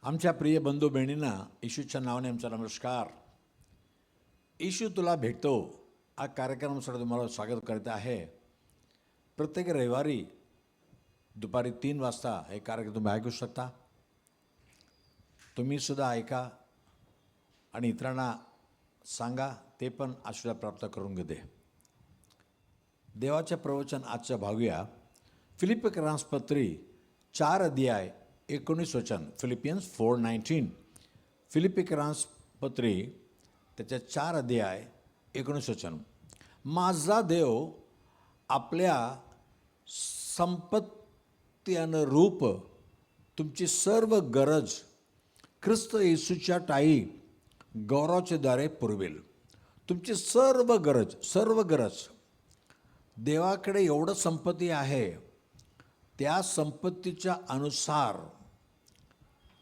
आमच्या प्रिय बंधू बहिणींना येशूच्या नावाने आमचा नमस्कार. येशू तुला भेटतो हा कार्यक्रमासाठी तुम्हाला स्वागत करत आहे. प्रत्येक रविवारी दुपारी 3 वाजता हे कार्यक्रम तुम्ही ऐकू शकता. तुम्हीसुद्धा ऐका आणि इतरांना सांगा, ते पण आशीर्वाद प्राप्त करून घेते. देवाचे प्रवचन आजच्या भागूया. फिलिपियन्सपत्री 4 अध्याय 19 वचन. फिलिपियन्स 4:19. फिलिपियन्सपत्री त्याच्या 4 अध्याय 19 वचन. माझा देव आपल्या संपत्ती अनुरूप तुमची सर्व गरज ख्रिस्त येशूच्या ठायी गौरवाच्या द्वारे पुरवेल. तुमची सर्व गरज देवाकडे एवढं संपत्ती आहे, त्या संपत्तीच्या अनुसार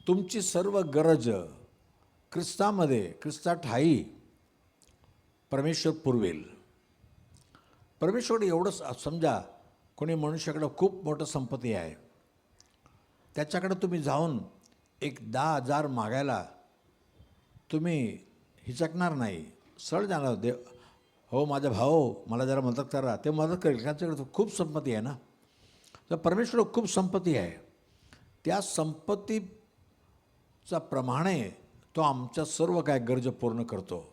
तुमची सर्व गरज ख्रिस्ता ठायी परमेश्वर पुरवेल. परमेश्वर एवढंच समजा, कोणी मनुष्याकडं खूप मोठं संपत्ती आहे, त्याच्याकडे तुम्ही जाऊन एक 10,000 मागायला तुम्ही हिचकणार नाही, सरळ जाणार. देव, हो माझा भाऊ मला जरा मदत करा, ते मदत करेल. त्याच्याकडे खूप संपत्ती आहे ना. तर परमेश्वर खूप संपत्ती आहे, त्या संपत्तीचा प्रमाणे तो आमच्या सर्व काय गरज पूर्ण करतो.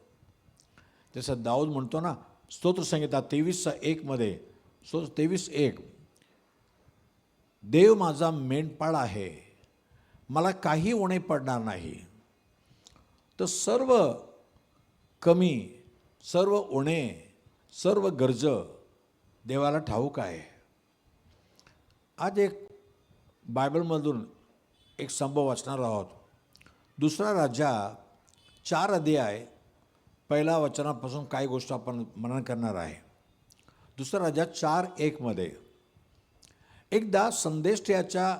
जसं दाऊद म्हणतो ना, स्तोत्रसंहिता 23:1 23:1, देव माझा मेंढपाळ आहे, मला काही उणे पडणार नाही. तर सर्व कमी, सर्व उणे, सर्व गरज देवाला ठाऊक आहे. आज एक बायबलमधून एक संभव वाचणार आहोत. दुसरा राजा 4 अध्याय 1 वचनापासून काही गोष्ट आपण मनन करणार आहे. दुसरा राजा 4:1 एकदा संदेष्टयाच्या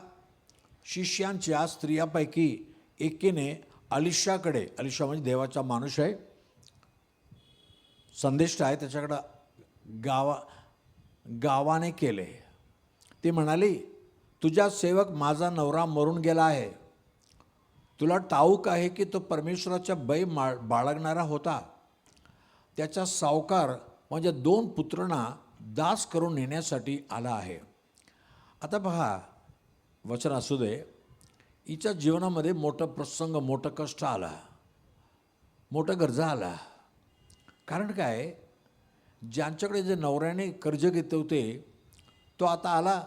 शिष्यांच्या स्त्रियापैकी एकीने अलिशाकडे, अलिशा म्हणजे देवाचा माणूस आहे, संदेष्ट आहे, त्याच्याकडं गावाने केले. ती म्हणाली, तुझा सेवक माझा नवरा मरून गेला आहे. तुला ठाऊक आहे की तो परमेश्वराच्या भय बाळगणारा होता. त्याचा सावकार म्हणजे 2 पुत्रांना दास करून नेण्यासाठी आला आहे. आता पहा, वचन असू दे, हिच्या जीवनामध्ये मोठं प्रसंग, मोठं कष्ट आला, मोठं गरजा आला. कारण काय, ज्यांच्याकडे जे नवऱ्याने कर्ज घेतले होते, तो आता आला.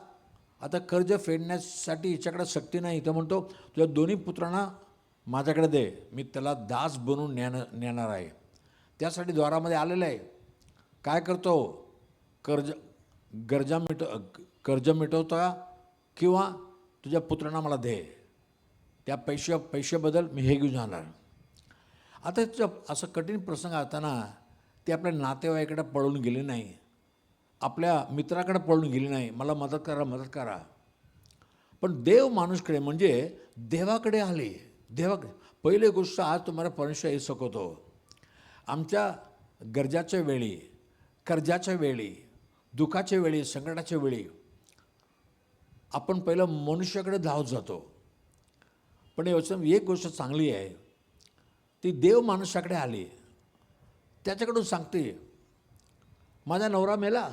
आता कर्ज फेडण्यासाठी हिच्याकडे शक्ती नाही. तो म्हणतो, तुझ्या 2 पुत्रांना माझ्याकडे दे, मी त्याला दास बनवून नेणार आहे. त्यासाठी द्वारामध्ये आलेलं आहे. काय करतो, कर्ज मिटवता किंवा तुझ्या पुत्रांना मला दे, त्या पैसे बदल मी हे घेऊन जाणार. आता असं कठीण प्रसंग असताना ते आपल्या नातेवाईकडे पळून गेले नाही, आपल्या मित्राकडे पळून गेली नाही, मला मदत करा. पण देव माणूसकडे म्हणजे देवाकडे आले. पहिली गोष्ट, आज तुम्हाला परमेश्वर हे शिकवतो, आमच्या गरजाच्या वेळी, कर्जाच्या वेळी, दुःखाच्या वेळी, संकटाच्या वेळी आपण पहिलं मनुष्याकडे धावत जातो. पण एक गोष्ट चांगली आहे, ती देव माणसाकडे आली, त्याच्याकडून सांगते, माझा नवरा मेला,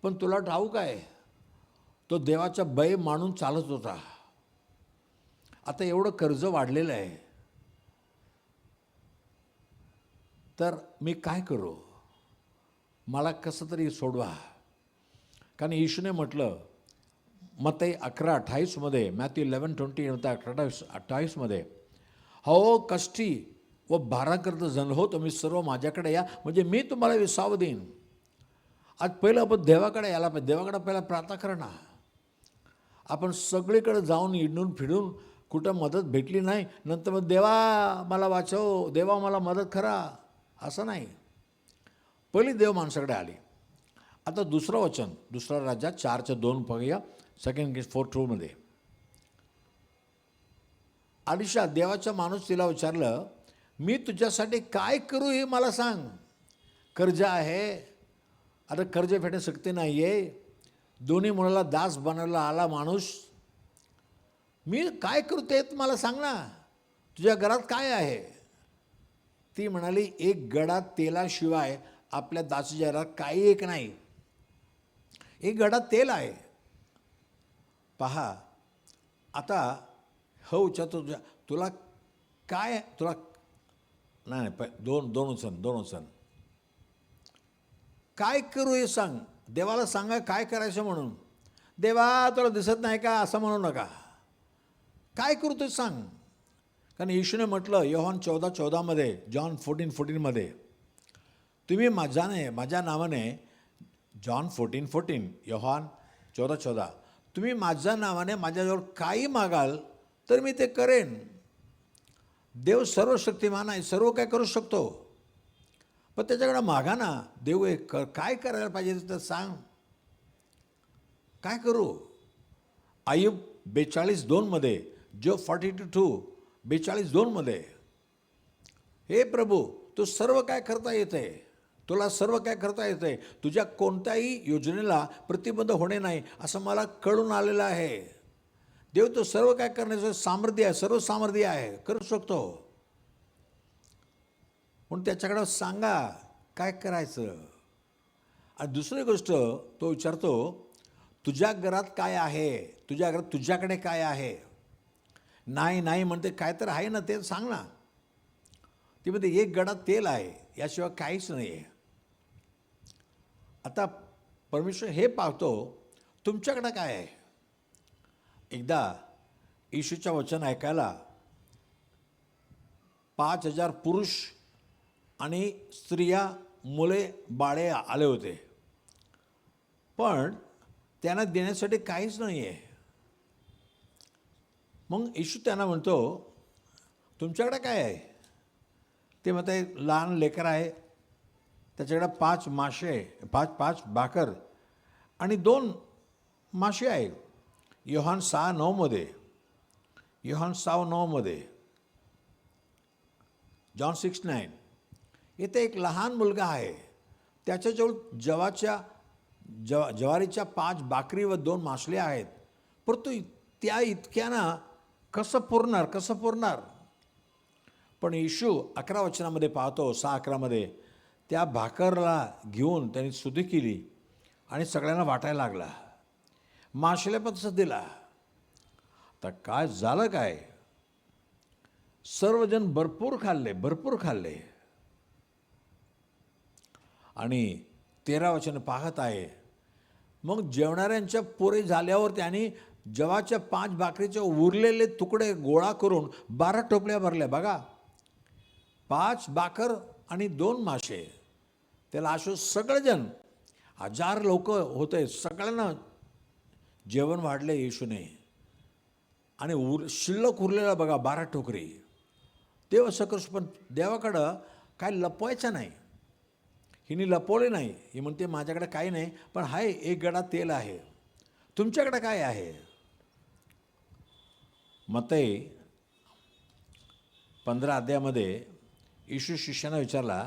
पण तुला ठाऊक आहे तो देवाचा भय मानून चालत होता. आता एवढं कर्ज वाढलेलं आहे, तर मी काय करू, मला कसं तरी सोडवा. कारण येशूने म्हटलं मत्ती 11:28, मॅथ्यू 11:20 28, हो कष्टी व भाराकर्ता जन हो, तुम्ही सर्व माझ्याकडे या, म्हणजे मी तुम्हाला विसावं देईन. आज पहिलं आपण देवाकडे यायला पाहिजे. देवाकडे पहिला प्रार्थना करणं. आपण सगळीकडे जाऊन इडून फिरून कुठं मदत भेटली नाही, नंतर मग देवा मला वाचव, देवा मला मदत करा, असं नाही. पहिली देव माणसाकडे आली. आता दुसरं वचन, दुसरा राजा 4:2 बघूया. 2 Kings 4:2 अलिशा, देवाचा माणूस तिला विचारलं, मी तुझ्यासाठी काय करू हे मला सांग. कर्ज आहे, आता कर्ज फेडण्यास शक्ती नाही आहे, दोन्ही मुलाला दास बनायला आला माणूस, मी काय करू ते मला सांग ना, तुझ्या घरात काय आहे. ती म्हणाली, एक गडा तेलाशिवाय आपल्या दासीच्या घरात काही एक नाही. एक गडा तेल आहे. पहा, आता हो विचारतो, तुला काय, तुला नाही दोन उचल काय करू हे सांग. देवाला सांगा काय करायचं म्हणून. देवा तुला दिसत नाही का असं म्हणू नका. काय करू ते सांग. कारण येशूने म्हटलं योहान 14:14 जॉन 14:14 तुम्ही माझ्या नावाने, जॉन 14:14 योहान 14:14 तुम्ही माझ्या नावाने माझ्याजवळ काही मागाल तर मी ते करेन. देव सर्वशक्तिमान आहे, सर्व काय करू शकतो. पण त्याच्याकडे मागा ना. देव काय करायला पाहिजे तर सांग. काय करू. आयुब 42:2 जो 42:2 42:2 हे प्रभू तू सर्व काय करता येते, तुला सर्व काय करता येते. तुझ्या कोणत्याही योजनेला प्रतिबंध होणे नाही असं मला कळून आलेलं आहे. देव तो सर्व काय करण्याचं सामर्थ्य आहे, सर्व सामर्थ्य आहे, करू शकतो. म्हणून त्याच्याकडं सांगा काय करायचं. आणि दुसरी गोष्ट तो विचारतो, तुझ्या घरात काय आहे, तुझ्या घरात तुझ्याकडे काय आहे. नाही म्हणते, काय तर आहे ना ते सांग ना. ती म्हणते एक गडा तेल आहे, याशिवाय काहीच नाही आहे. आता परमेश्वर हे पाहतो तुमच्याकडं काय आहे. एकदा येशूच्या वचन ऐकायला 5,000 पुरुष आणि स्त्रिया, मुले, बाळे आले होते. पण त्यांना देण्यासाठी काहीच नाही आहे. मग येशू त्यांना म्हणतो तुमच्याकडे काय आहे. ते म्हणते लहान लेकर आहे, त्याच्याकडे 5 मासे, 5 भाकर आणि 2 मासे आहे. योहान 6:9 योहान 6:9 जॉन 6:9 इथे एक लहान मुलगा आहे, त्याच्याजवळ ज्वारीच्या 5 भाकरी व 2 मासले आहेत. परंतु त्या इतक्यानं कसं पुरणार. पण येशू 11 वचनामध्ये पाहतो, 6:11 त्या भाकरला घेऊन त्यांनी स्तुती केली आणि सगळ्यांना वाटायला लागला. माशाला पण तसं दिला. तर काय झालं काय, सर्वजण भरपूर खाल्ले. आणि 13 वचन पाहत आहे, मग जेवणाऱ्यांच्या पुरे झाल्यावर त्यांनी जवाच्या 5 भाकरीचे उरलेले तुकडे गोळा करून 12 टोपल्या भरल्या. बघा, 5 भाकर आणि 2 मासे. त्याला असं सगळेजण 1000 लोक होते, सगळ्यांना जेवण वाढले येशूने. आणि शिल्लक उरलेला बघा 12 टोकरी. देव असं करतो, पण देवाकडं काय लपवायचं नाही. हिने लपवले नाही. ही म्हणते माझ्याकडे काही नाही, पण हाय एक गडा तेल आहे. तुमच्याकडे काय आहे. मत्तई 15 अध्यायामध्ये येशू शिष्यांना विचारला,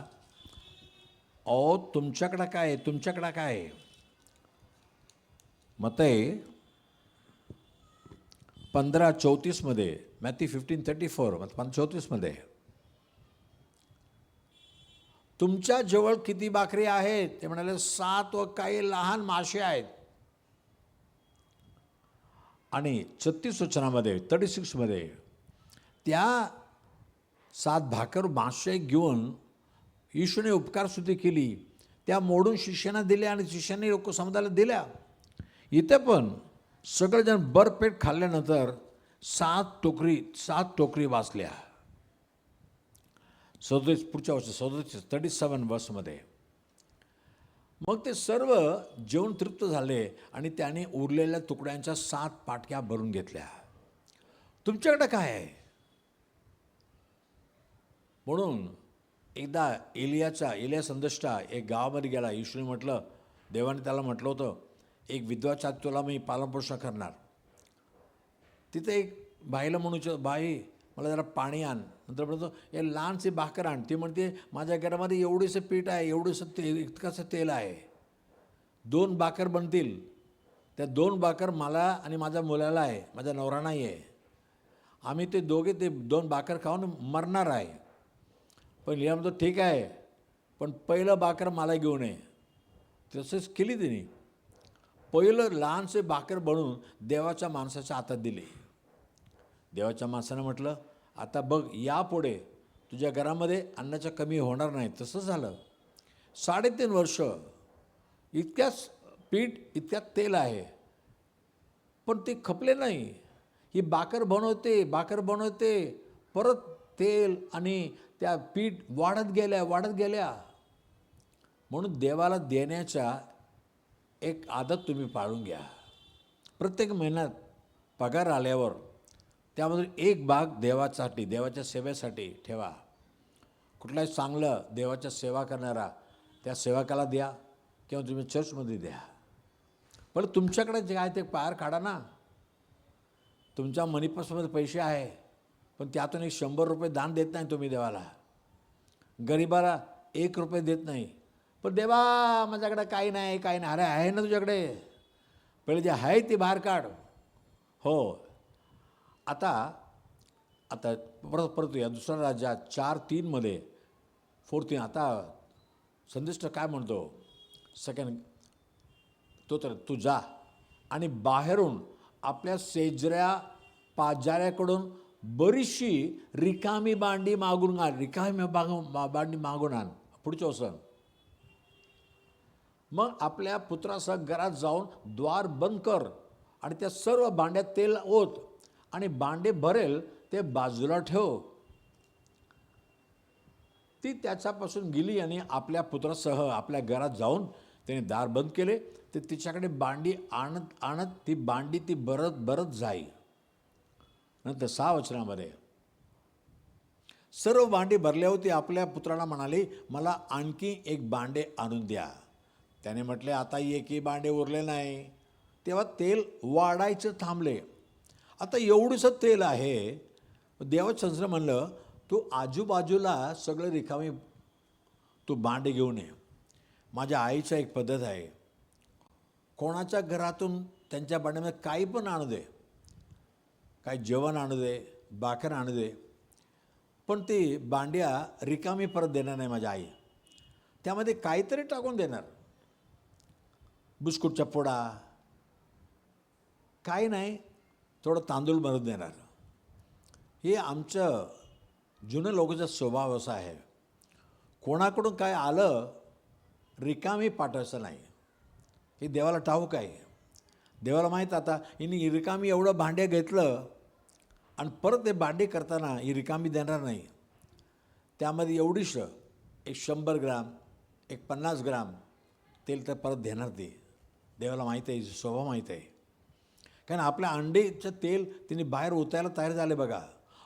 अहो तुमच्याकडे काय आहे. मत्तई 15:34 मॅथ्यू 15:34 15:34 तुमच्या जवळ किती भाकरी आहेत. ते म्हणाले 7 व काही लहान मासे आहेत. आणि 36 वचनामध्ये 36 त्या 7 भाकर मासे घेऊन येशूने उपकार स्तुती केली, त्या मोडून शिष्यांना दिल्या आणि शिष्यांनी लोक समुदायाला दिल्या. इथे पण सगळेजण भरपेट खाल्ल्यानंतर 7 टोकरी वाचल्या. 37 पुढच्या वर्षी 37 मग ते सर्व जेवण तृप्त झाले आणि त्याने उरलेल्या तुकड्यांच्या 7 पाटक्या भरून घेतल्या. तुमच्याकडे काय आहे. म्हणून एकदा एलिया संदष्टा एक गावामध्ये गेला. येशूने म्हटलं, देवाने त्याला म्हटलं होतं, एक विधवाच्या तुला मी पालनपोषण करणार. तिथे एक बाईला म्हणून, बाई मला जरा पाणी आण. नंतर म्हणतो हे लहानशी भाकर आण. ती म्हणते माझ्या घरामध्ये एवढंसं पीठ आहे, इतकंसं तेल आहे, 2 भाकर बनतील. त्या 2 भाकर मला आणि माझ्या मुलाला आहे, माझा नवरा नाही आहे. आम्ही ते दोघे ते 2 भाकर खाऊन मरणार आहे. पण लीला म्हणतो ठीक आहे, पण पहिलं भाकर मला घेऊन ये. तसंच केली तिने. पहिलं लहानसे भाकर बनवून देवाच्या माणसाच्या हातात दिले. देवाच्या माणसानं म्हटलं, आता बघ यापुढे तुझ्या घरामध्ये अन्नाच्या कमी होणार नाही. तसं झालं. 3.5 वर्ष इतक्याच पीठ, इतक्यात तेल आहे, पण ते खपले नाही. ही भाकर बनवते, परत तेल आणि त्या पीठ वाढत गेल्या. म्हणून देवाला देण्याच्या एक आदत तुम्ही पाळून घ्या. प्रत्येक महिन्यात पगार आल्यावर त्यामधून एक भाग देवासाठी, देवाच्या सेवेसाठी ठेवा. कुठलाही चांगलं देवाच्या सेवा करणारा त्या सेवकाला द्या किंवा तुम्ही चर्चमध्ये द्या. पण तुमच्याकडे जे आहे ते पार काढा ना. तुमच्या मनीपासून पैसे आहे, पण त्यातून एक 100 रुपये दान देत नाही तुम्ही देवाला. गरिबाला 1 रुपये देत नाही. पण देवा माझ्याकडे काही नाही. अरे आहे ना तुझ्याकडे, पहिले जे आहे ते बाहेर काढ. हो, आता परत या दुसऱ्या राज्यात 4:3 4:3 आता संदेश काय म्हणतो सेकंड, तो तर तू जा आणि बाहेरून आपल्या शेजऱ्या पाजाऱ्याकडून बरीचशी रिकामी भांडी मागून आण. भांडी मागून आण. पुढचं असं, मग आपल्या पुत्रासह घरात जाऊन द्वार बंद कर आणि त्या सर्व भांड्यात तेल ओत आणि भांडे भरेल ते बाजूला ठेव. ती त्याच्यापासून गेली आणि आपल्या पुत्रासह आपल्या घरात जाऊन त्याने दार बंद केले. ते तिच्याकडे भांडी आणत ती भरत जाई. नंतर 6 वचनामध्ये सर्व भांडी भरल्या होती. आपल्या पुत्राला म्हणाली, मला आणखी एक भांडे आणून द्या. त्याने म्हटले, आता एकही भांडे उरले नाही. तेव्हा तेल वाढायचं थांबले. आता एवढंसं तेल आहे. देवाचं संस्कार म्हणलं, तू आजूबाजूला सगळं रिकामी तू भांडे घेऊन ये. माझ्या आईचा एक पद्धत आहे, कोणाच्या घरातून त्यांच्या भांड्यामध्ये काही पण आणू दे, काही जेवण आणू दे, भाकर आणू दे, पण ती भांड्या रिकामी परत देणार नाही माझी आई. त्यामध्ये काहीतरी टाकून देणार. बिस्कुटचा पुडा, काही नाही, थोडं तांदूळ भरून देणार. हे आमचं जुनं लोकांचा स्वभाव असा आहे. कोणाकडून काय आलं रिकामी पाठवायचं नाही. हे देवाला ठाऊक आहे. देवाला माहीत आता हिने रिकामी एवढं भांडे घेतलं आणि परत ते भांडे करताना ही रिकामी देणार नाही. त्यामध्ये एवढीशं एक 100 ग्राम, एक 50 ग्राम तेल तर परत देणार ते. देवाला माहीत आहे, स्वभाव माहीत आहे. कारण आपल्या अंडेचं तेल तिने बाहेर ओतायला तयार झाले बघा.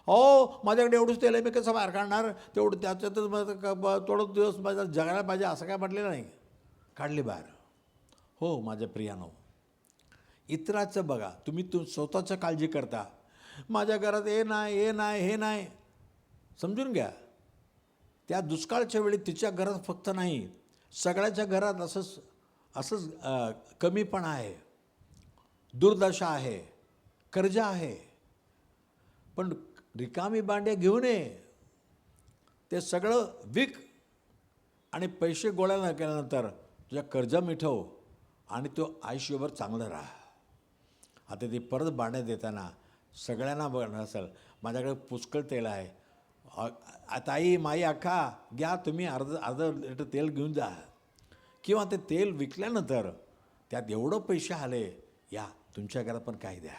हो, माझ्याकडे एवढंच तेल आहे, मी कसं बाहेर काढणार, तेवढं त्याच्यातच थोडं दिवस माझ्या जगायला पाहिजे असं काय म्हटलेलं नाही. काढले बाहेर. हो माझ्या प्रियानो, इतराचं बघा. तुम्ही स्वतःचं काळजी करता. माझ्या घरात हे नाही. समजून घ्या, त्या दुष्काळाच्या वेळी तिच्या घरात फक्त नाही, सगळ्याच्या घरात असंच कमीपणा आहे, दुर्दशा आहे, कर्ज आहे. पण रिकामी भांड्या घेऊन ये, ते सगळं विक आणि पैसे गोळा केल्यानंतर तुझ्या कर्ज मिटव आणि तो आयुष्यभर चांगलं राहा. आता ती परत भांड्या देताना सगळ्यांना बघणार असेल, माझ्याकडे पुष्कळ तेल आहे, ताई माई अख्खा घ्या, तुम्ही अर्ध लिटर तेल घेऊन जा. किंवा ते तेल विकल्यानंतर त्यात एवढं पैसे आले, या तुमच्या घरात पण काही द्या.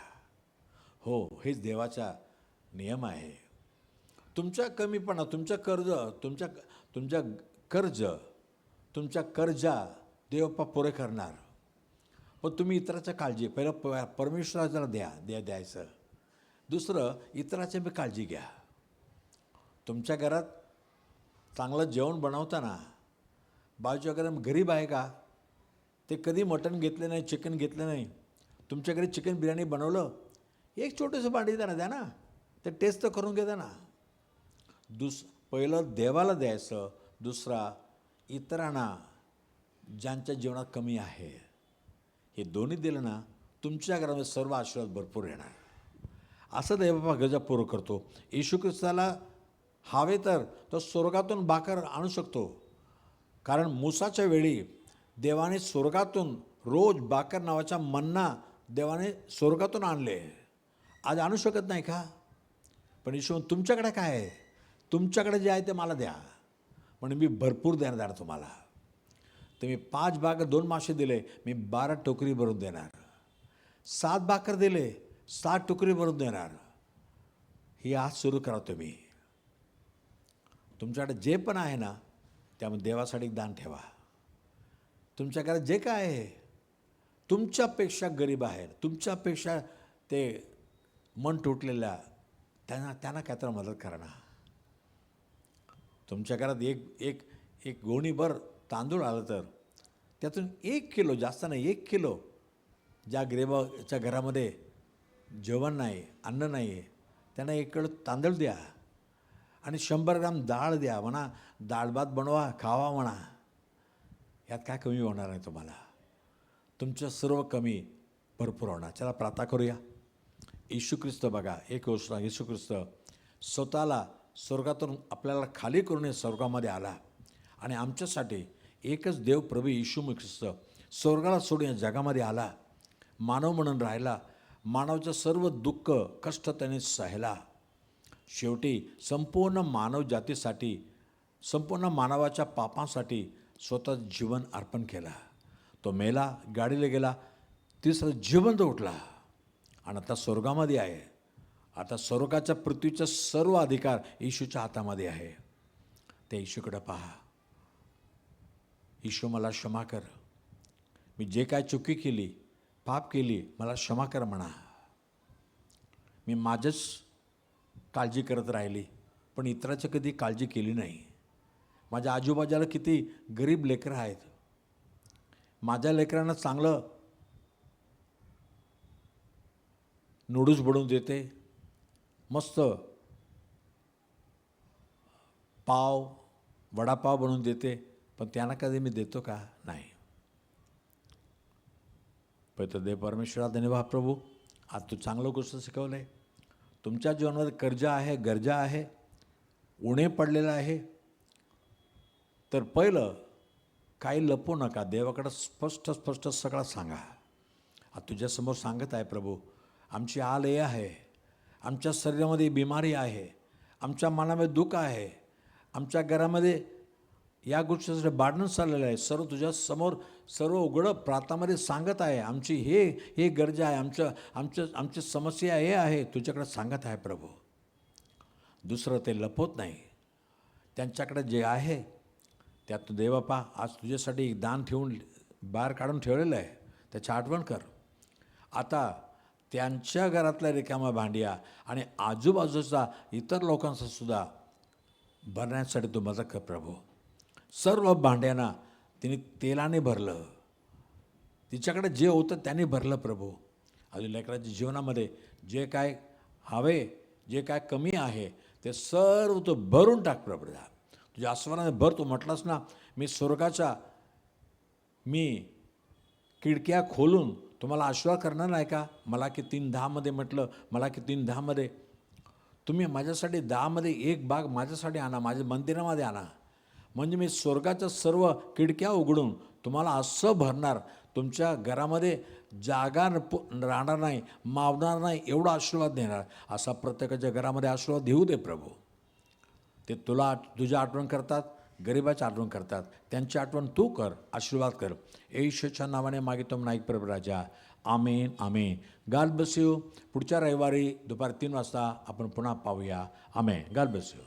हो, हेच देवाचा नियम आहे. तुमच्या कमीपणा, तुमच्या कर्जा देवप्पा पुरे करणार. पण तुम्ही इतराच्या काळजी पहिलं परमेश्वराला द्यायचं. दुसरं, इतराची बी काळजी घ्या. तुमच्या घरात चांगलं जेवण बनवताना बाजूच्या घरात गरीब आहे का, ते कधी मटण घेतले नाही, चिकन घेतलं नाही, तुमच्या घरी चिकन बिर्याणी बनवलं, एक छोटंसं भांडी द्या ना, ते टेस्ट तर करून घेता ना. पहिलं देवाला द्यायचं, दुसरा इतरांना ज्यांच्या जीवनात कमी आहे. हे दोन्ही दिलं ना, तुमच्या घरामध्ये सर्व आशीर्वाद भरपूर येणार. असं देवबापा गरजा पूर्ण करतो. येशू ख्रिस्ताला हवे तर तो स्वर्गातून भाकर आणू शकतो. कारण मुसाच्या वेळी देवाने स्वर्गातून रोज भाकर नावाचा मन्ना देवाने स्वर्गातून आणले. आज आणू शकत नाही का? पण येशू तुमच्याकडे काय आहे? तुमच्याकडे जे आहे ते मला द्या, म्हणून मी भरपूर देणार तुम्हाला. तुम्ही 5 भाकर 2 मासे दिले, मी 12 टोकरी भरून देणार. 7 भाकर दिले, 7 टोकरी भरून देणार. ही आज सुरू करा तुम्ही. तुमच्याकडे जे पण आहे ना, त्यामध्ये देवासाठी दान ठेवा. तुमच्याकडे जे काय आहे, तुमच्यापेक्षा गरीब आहे, तुमच्यापेक्षा ते मन तुटलेल्या त्यांना काय तर मदत करा ना. तुमच्या घरात एक गोणीभर तांदूळ आलं तर त्यातून 1 किलो, जास्त नाही, 1 किलो ज्या गरीबाच्या घरामध्ये जेवण नाही, अन्न नाही आहे, त्यांना 1 किलो तांदूळ द्या आणि 100 ग्राम डाळ द्या. म्हणा डाळ भात बनवा, खावा म्हणा. यात काय कमी होणार नाही तुम्हाला. तुमचं सर्व कमी भरपूर होणार. चला प्रार्थना करूया. येशू ख्रिस्त बघा, एक गोष्ट, येशू ख्रिस्त स्वतःला स्वर्गातून आपल्याला खाली करून स्वर्गामध्ये आला आणि आमच्यासाठी एकच देव प्रभू येशू ख्रिस्त स्वर्गाला सोडून या जगामध्ये आला. मानव म्हणून राहिला. मानवाचं सर्व दुःख कष्ट त्याने सहला. शेवटी संपूर्ण मानव जातीसाठी, संपूर्ण मानवाच्या पापांसाठी स्वतः जीवन अर्पण केला. तो मेला, गाडीला गेला, तिसरा जिवंत उठला आणि आता स्वर्गामध्ये आहे. आता स्वर्गाच्या पृथ्वीचा सर्व अधिकार येशूच्या हातामध्ये आहे. ते येशूकडे पहा. येशू मला क्षमा कर, मी जे काय चुकी केली, पाप केली, मला क्षमा कर म्हणा. मी माझंच काळजी करत राहिली, पण इतराची कधी काळजी केली नाही. माझ्या आजूबाजूला किती गरीब लेकरं आहेत. माझ्या लेकरांना चांगलं नूडल्स बनवून देते, मस्त पाव, वडापाव बनवून देते, पण त्यांना कधी मी देतो का? नाही. पण देव परमेश्वरा धन्यवाद प्रभू, आज तू चांगलं गोष्ट शिकवलं आहे. तुमच्या जीवनामध्ये कर्ज आहे, गरजा आहे, उणे पडलेलं आहे, तर पहिलं काही लपू नका. देवाकडं स्पष्ट सगळं सांगा. आज तुझ्यासमोर सांगत आहे प्रभू, आमची आल हे आहे, आमच्या शरीरामध्ये बिमारी आहे, आमच्या मनामध्ये दुःख आहे, आमच्या घरामध्ये या गोष्टीसाठी भांडण चाललेलं आहे. सर्व तुझ्यासमोर सर्व उघडं प्रार्थनामध्ये सांगत आहे. आमची हे गरजा आहे, आमची समस्या हे आहे, तुझ्याकडे सांगत आहे प्रभू. दुसरं ते लपवत नाही. त्यांच्याकडे जे आहे त्यात देवबापा आज तुझ्यासाठी एक दान ठेवून बाहेर काढून ठेवलेलं आहे, त्याची आठवण कर. आता त्यांच्या घरातल्या रिकाम्या भांड्या आणि आजूबाजूचा इतर लोकांचा सुद्धा भरण्यासाठी तू मदत कर प्रभू. सर्व भांड्यांना तिने तेलाने भरलं, तिच्याकडे जे होतं त्याने भरलं प्रभू. अजून लेकराच्या जीवनामध्ये जे काय हवे, जे काय कमी आहे, ते सर्व तू भरून टाक प्रभू. तुझ्या आसमानाने भर. तू म्हटलास ना, मी स्वर्गाच्या खिडक्या खोलून तुम्हाला आशीर्वाद करणार नाही का? मला की 3:10 म्हटलं, मला की 3:10 तुम्ही माझ्यासाठी 10 एक भाग माझ्यासाठी आणा, माझ्या मंदिरामध्ये आणा, म्हणजे मी स्वर्गाच्या सर्व खिडक्या उघडून तुम्हाला असं भरणार, तुमच्या घरामध्ये जागा राहणार नाही, मावणार नाही, एवढा आशीर्वाद देणार. असा प्रत्येकाच्या घरामध्ये आशीर्वाद देऊ दे प्रभू. ते तुझ्या आठवण करतात, गरिबाची आठवण करतात, त्यांची आठवण तू कर, आशीर्वाद कर. येशूच्या नावाने मागितो नाईक प्रभू राजा. आमेन आमेन. God bless you. पुढच्या रविवारी दुपारी 3 वाजता आपण पुन्हा पाहूया. आमेन. God bless you.